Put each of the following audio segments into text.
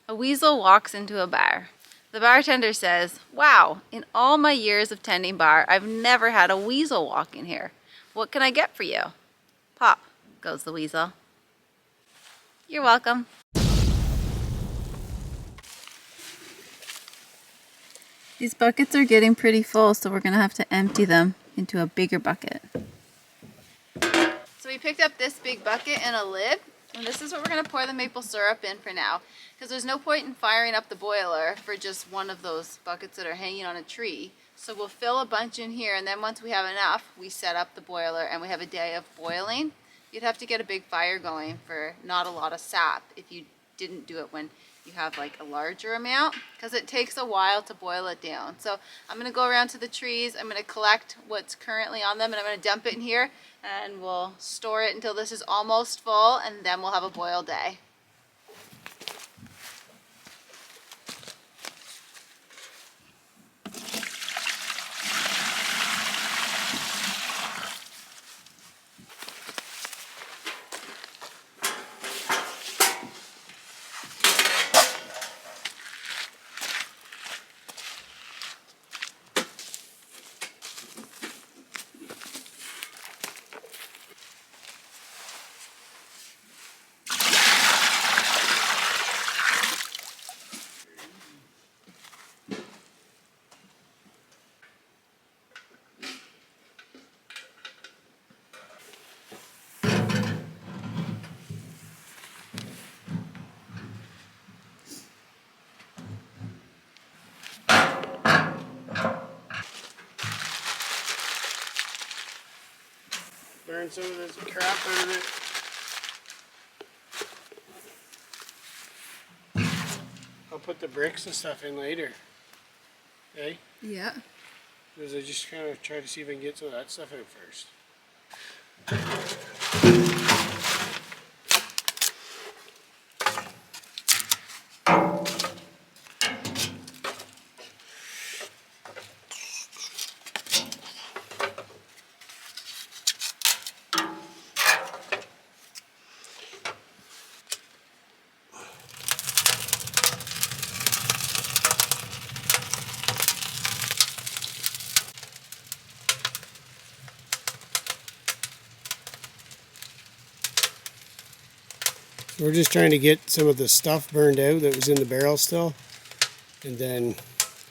A weasel walks into a bar. The bartender says, "Wow, in all my years of tending bar, I've never had a weasel walk in here. What can I get for you?" "Pop," goes the weasel. "You're welcome." These buckets are getting pretty full, so we're gonna have to empty them into a bigger bucket. So we picked up this big bucket and a lid, and this is what we're gonna pour the maple syrup in for now, because there's no point in firing up the boiler for just one of those buckets that are hanging on a tree. So we'll fill a bunch in here, and then once we have enough, we set up the boiler and we have a day of boiling. You'd have to get a big fire going for not a lot of sap if you didn't do it when you have like a larger amount, because it takes a while to boil it down. So I'm going to go around to the trees, I'm going to collect what's currently on them, and I'm going to dump it in here, and we'll store it until this is almost full, and then we'll have a boil day. Burn some of this crap out of it. I'll put the bricks and stuff in later. Okay? Yeah. Because I just kind of try to see if I can get some of that stuff out first. We're just trying to get some of the stuff burned out that was in the barrel still, and then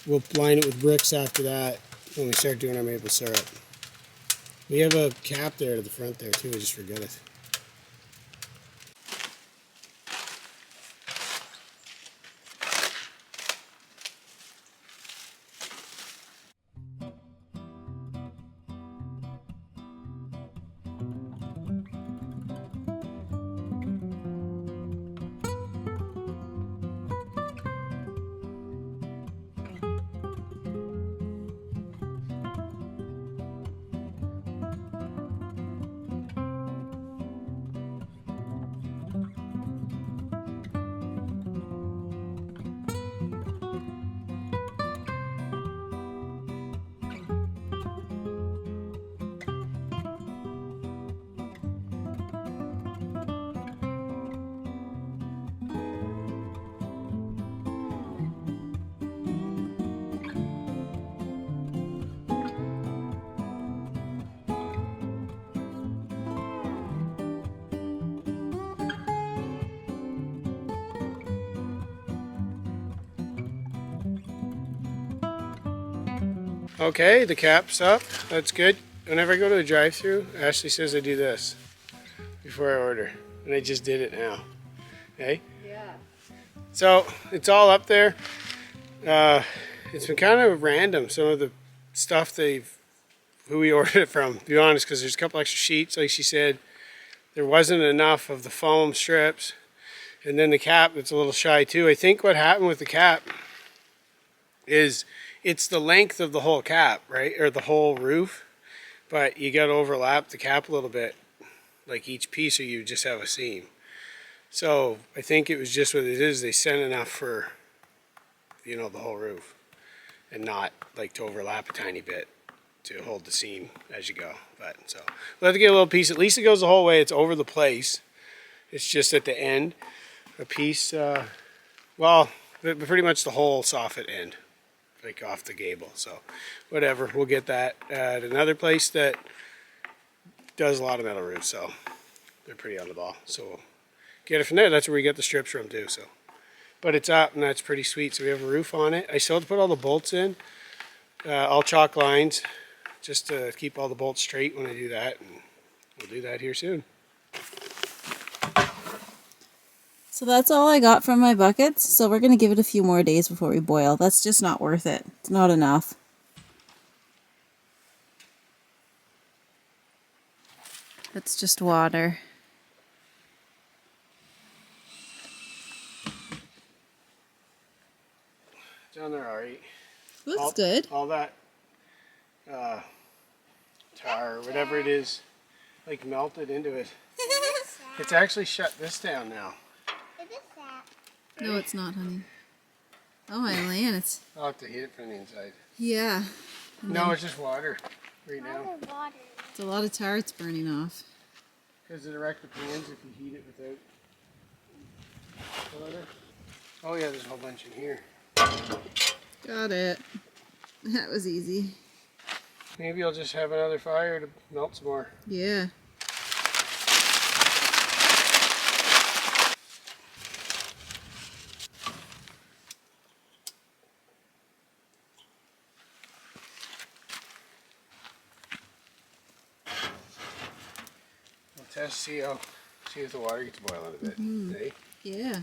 we'll line it with bricks after that when we start doing our maple syrup. We have a cap there to the front there too, I just forgot it. Okay, the cap's up. That's good. Whenever I go to a drive-thru, Ashley says I do this before I order, and I just did it now. Okay? Yeah. So it's all up there. It's been kind of random, some of the stuff who we ordered it from, to be honest, because there's a couple extra sheets. Like she said, there wasn't enough of the foam strips, and then the cap, it's a little shy too. I think what happened with the cap is it's the length of the whole cap, right? Or the whole roof. But you got to overlap the cap a little bit, like each piece, or you just have a seam. So I think it was just what it is. They sent enough for, the whole roof, and not like to overlap a tiny bit to hold the seam as you go. But so we'll have to get a little piece. At least it goes the whole way. It's over the place. It's just at the end, a piece Well, pretty much the whole soffit end, like off the gable. So, whatever, we'll get that at another place that does a lot of metal roofs. So, they're pretty on the ball. So, we'll get it from there. That's where we get the strips from too. So, but it's up and that's pretty sweet. So we have a roof on it. I still have to put all the bolts in, all chalk lines, just to keep all the bolts straight when I do that. And we'll do that here soon. So that's all I got from my buckets. So we're going to give it a few more days before we boil. That's just not worth it. It's not enough. It's just water. Down there, all right. Looks good. All that tar or whatever it is, like melted into it. It's actually shut this down now. No, it's not, honey. Oh, my land, it's... I'll have to heat it from the inside. Yeah. No, it's just water right now. It's a lot of tar it's burning off. Because it direct the pans if you heat it without water. Oh yeah, there's a whole bunch in here. Got it. That was easy. Maybe I'll just have another fire to melt some more. Yeah. We'll test, see if the water gets boiling a bit. Hey? Yeah.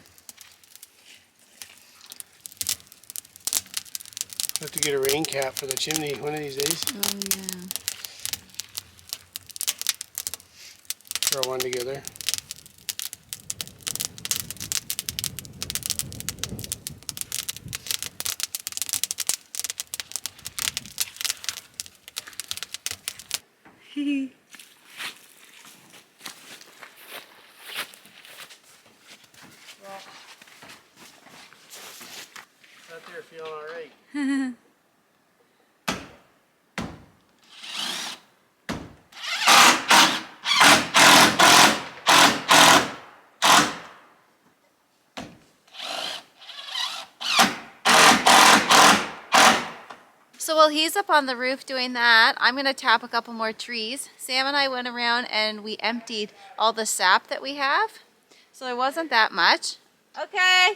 Have to get a rain cap for the chimney one of these days. Oh, yeah. Throw one together. Out there feeling all right. So while he's up on the roof doing that, I'm going to tap a couple more trees. Sam and I went around and we emptied all the sap that we have. So there wasn't that much. Okay.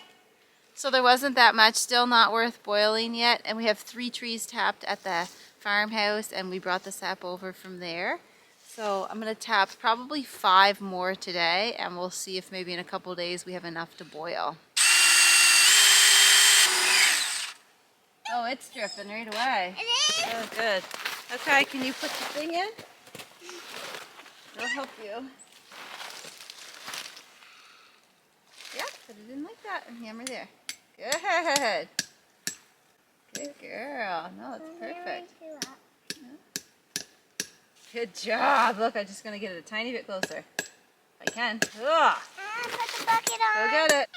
So there wasn't that much, still not worth boiling yet. And we have 3 trees tapped at the farmhouse and we brought the sap over from there. So I'm going to tap probably 5 more today and we'll see if maybe in a couple days we have enough to boil. Oh, it's dripping right away. It is? Oh, good. Okay, can you put the thing in? I'll help you. Yeah, put it in like that and hammer there. Good. Good girl. No, it's perfect. Good job. Look, I'm just going to get it a tiny bit closer. If I can. Ugh. Put the bucket on. Go get it.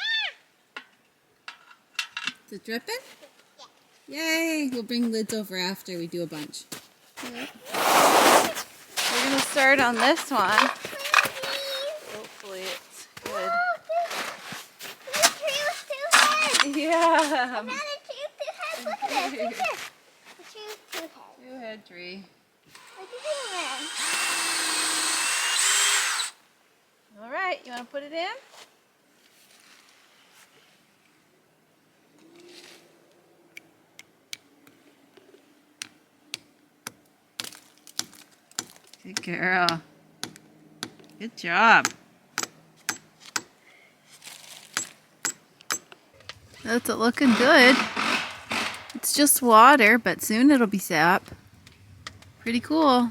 Is it dripping? Yay! We'll bring lids over after we do a bunch. We're going to start on this one. Hopefully it's good. The tree was too heavy. Yeah. Now the tree was too heavy. Look at this. Look at this. The tree was too heavy. Two-head tree. What are you doing? All right, you want to put it in? Good girl. Good job. That's it looking good. It's just water, but soon it'll be sap. Pretty cool.